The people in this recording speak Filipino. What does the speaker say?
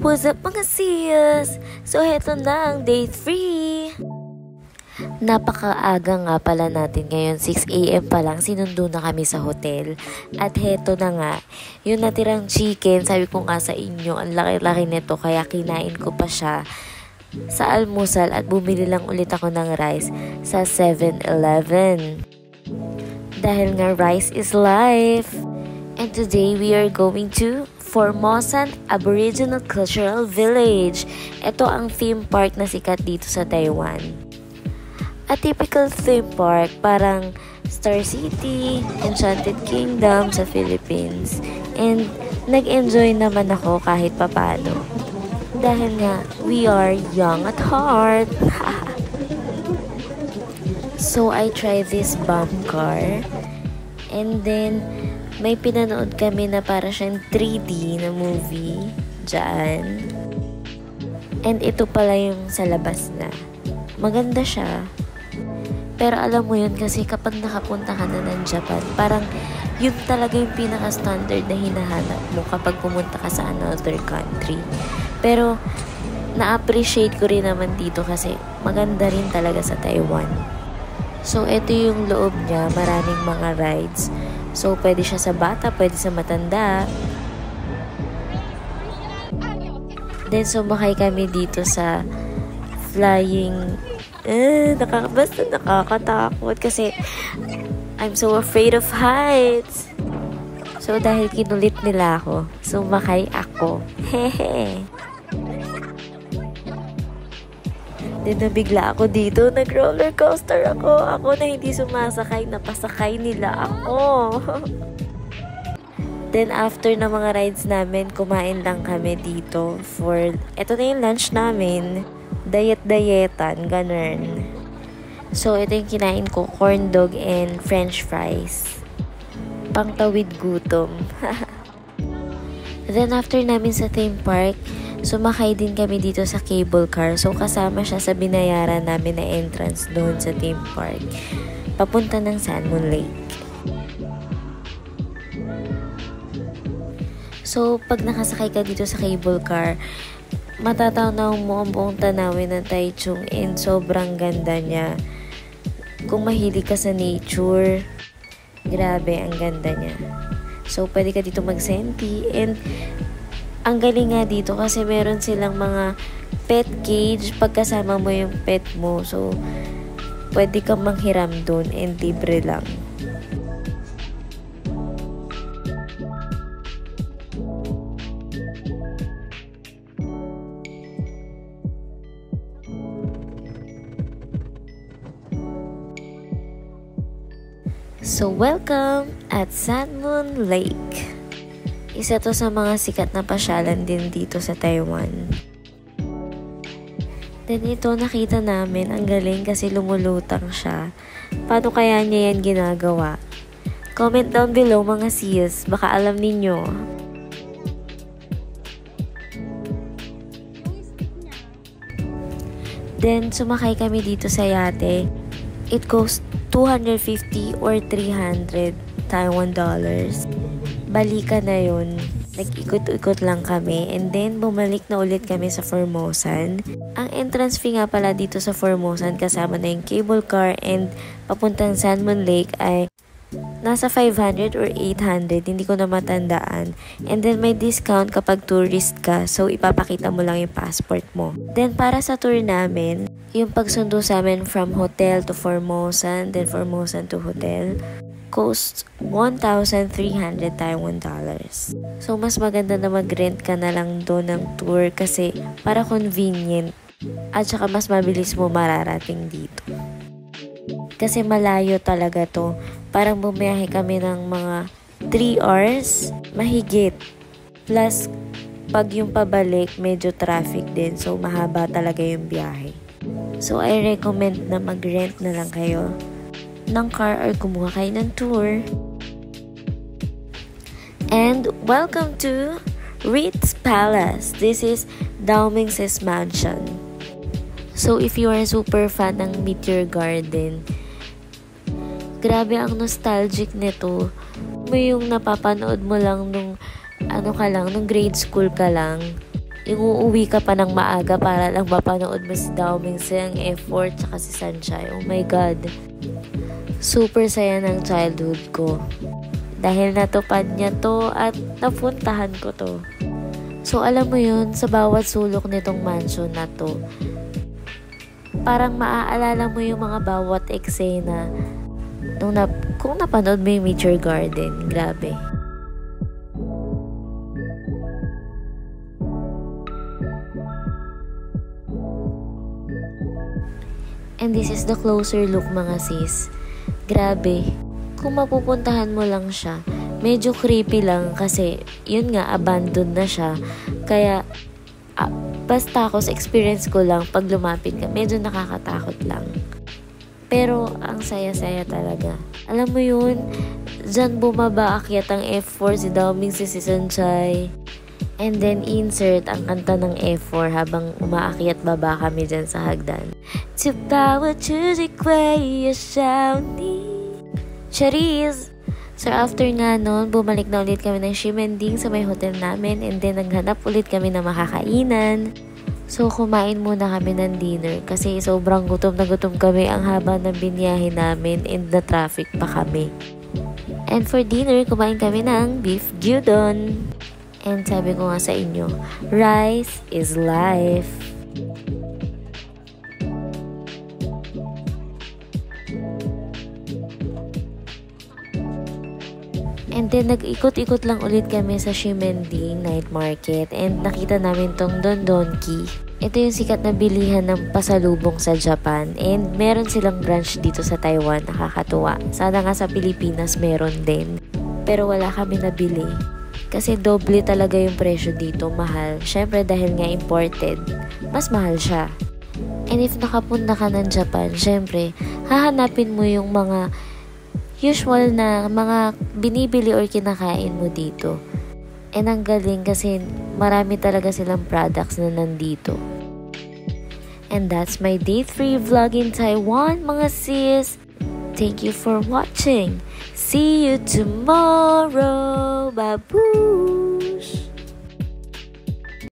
What's up mga sis? So heto na ang day 3. Napakaaga nga pala natin ngayon, 6 AM pa lang, sinundo na kami sa hotel. At heto na nga, yung natirang chicken, sabi ko nga sa inyo, ang laki-laki nito kaya kinain ko pa siya sa almusal at bumili lang ulit ako ng rice sa 7-Eleven. Dahil nga rice is life. And today we are going to Formosan Aboriginal Cultural Village. Ito ang theme park na sikat dito sa Taiwan. A typical theme park, parang Star City, Enchanted Kingdom sa Philippines. And nag-enjoy naman ako kahit papano. Dahil nga, we are young at heart. So I tried this bump car. And then may pinanood kami na para siyang 3D na movie dyan. And ito pala yung sa labas na. Maganda siya. Pero alam mo yun kasi kapag nakapunta ka na ng Japan, parang yun talaga yung pinaka-standard na hinahanap mo kapag pumunta ka sa another country. Pero na-appreciate ko rin naman dito kasi maganda rin talaga sa Taiwan. So ito yung loob niya, maraming mga rides. So, pwede siya sa bata, pwede sa matanda. Then, sumakay kami dito sa flying. Basta nakakatakot kasi I'm so afraid of heights. So, dahil kinulit nila ako, sumakay ako. Hehe. Then, nabigla ako dito. Nag-roller coaster ako. Ako na hindi sumasakay, napasakay nila ako. Then, after na mga rides namin, kumain lang kami dito for, eto na yung lunch namin. Diet-dietan, ganun. So, ito yung kinain ko, corn dog and french fries. Pangtawid gutom. Then, after namin sa theme park, sumakay din kami dito sa cable car. So, kasama siya sa binayaran namin na entrance doon sa theme park. Papunta ng Sanmon Lake. So, pag nakasakay ka dito sa cable car, matatanaw mo ang buong tanawin ng Taichung and sobrang ganda niya. Kung mahilig ka sa nature, grabe, ang ganda niya. So, pwede ka dito mag-senti and ang galing nga dito kasi meron silang mga pet cage pagkasama mo yung pet mo. So, pwede kang manghiram dun and libre lang. So, welcome at Sanmon Lake. Isa to sa mga sikat na pasyalan din dito sa Taiwan. Then ito nakita namin, ang galing kasi lumulutang siya. Paano kaya niya yan ginagawa? Comment down below mga sis, baka alam ninyo. Then sumakay kami dito sa yate. It costs 250 or 300 Taiwan dollars. Balikan na yun. Nag-ikot-ikot lang kami and then bumalik na ulit kami sa Formosan. Ang entrance fee nga pala dito sa Formosan kasama na yung cable car and papuntang Sanmon Lake ay nasa 500 or 800, hindi ko na matandaan. And then may discount kapag tourist ka, so ipapakita mo lang yung passport mo. Then para sa tour namin, yung pagsundo sa amin from hotel to Formosan, then Formosan to hotel, costs 1,300 Taiwan dollars. So, mas maganda na mag-rent ka na lang doon ng tour kasi para convenient at saka mas mabilis mo mararating dito. Kasi malayo talaga to. Parang bumiyahe kami ng mga 3 hours, mahigit. Plus, pag yung pabalik, medyo traffic din. So, mahaba talaga yung biyahe. So, I recommend na mag-rent na lang kayo ng car or kumuha kayo ng tour. And welcome to Ritz Palace. This is Daoming's mansion. So if you are super fan ng Meteor Garden, grabe ang nostalgic nito. Mo yung napapanood mo lang nung ano ka lang, nung grade school ka lang, yung uuwi ka pa ng maaga para lang mapanood mo si Dao Mingse, ang F4, tsaka si Sunshine. Oh my God. Super saya ng childhood ko. Dahil natupad niya to at napuntahan ko to. So alam mo yun, sa bawat sulok nitong mansion na to, parang maaalala mo yung mga bawat eksena kung napanood mo yung Nature Garden. Grabe. And this is the closer look, mga sis. Grabe. Kung mapupuntahan mo lang siya, medyo creepy lang kasi yun nga, abandoned na siya. Kaya basta ako sa experience ko lang, pag lumapit ka, medyo nakakatakot lang. Pero ang saya-saya talaga. Alam mo yun, dyan bumaba akyat ang F4 si Dao Mingse, si Sunshine. And then insert ang kanta ng F4 habang umaakyat baba kami dyan sa hagdan. 就把我自己归少你 Charis! So after nga nun, bumalik na ulit kami ng Ximending sa may hotel namin, and then naghanap ulit kami ng makakainan. So kumain muna kami ng dinner kasi sobrang gutom na gutom kami ang haba ng binyahe namin and na traffic pa kami. And for dinner, kumain kami ng beef gyudon. And sabi ko nga sa inyo, rice is life. And then, nag-ikot-ikot lang ulit kami sa Ximending Night Market and nakita namin tong Don Donki. Ito yung sikat na bilihan ng pasalubong sa Japan and meron silang branch dito sa Taiwan, nakakatuwa. Sana nga sa Pilipinas meron din. Pero wala kami nabili. Kasi doble talaga yung presyo dito, mahal. Syempre dahil nga imported, mas mahal siya. And if nakapunta ka ng Japan, syempre, hahanapin mo yung mga usual na mga binibili or kinakain mo dito. And ang galing kasi marami talaga silang products na nandito. And that's my day 3 vlog in Taiwan, mga sis. Thank you for watching. See you tomorrow. Bye-bye.